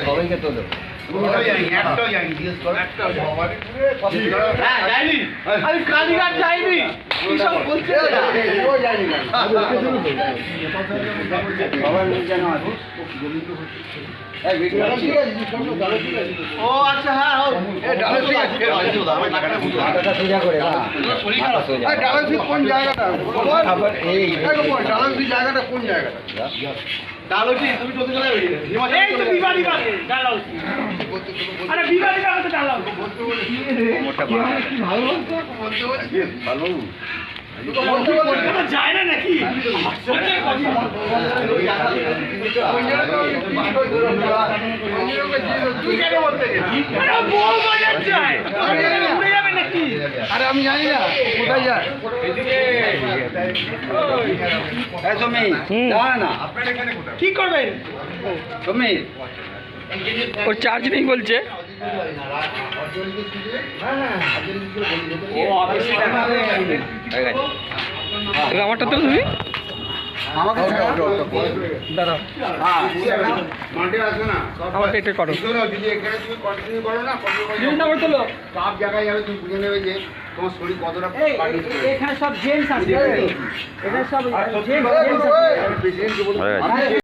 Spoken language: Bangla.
সবাইকে তোলো আমি কালীঘাট যাইনি ও আচ্ছা হ্যাঁ কোন জায়গাটা জায়গাটা কোন জায়গাটা ডালহৌসি তুমি চলতে চলে এই তো বিবাদী বাগে ডালহৌসি আরে বিবাদী বাগে তো ডালহৌসি মোটা কি ভালো বলতে ভালো যায় না নাকি আরে আমি জানি না কোথায় যায় কি করবেন ওর চার্জ নেই বলছে। আমারটা তো তুমি দাদা আমাকে এটা করো সব জায়গায় যাবে তুমি বুঝে নেবে যে তোমার শরীর কতটা এখানে সব জেন্টস আছে, এটা সব জেন্টস আছে।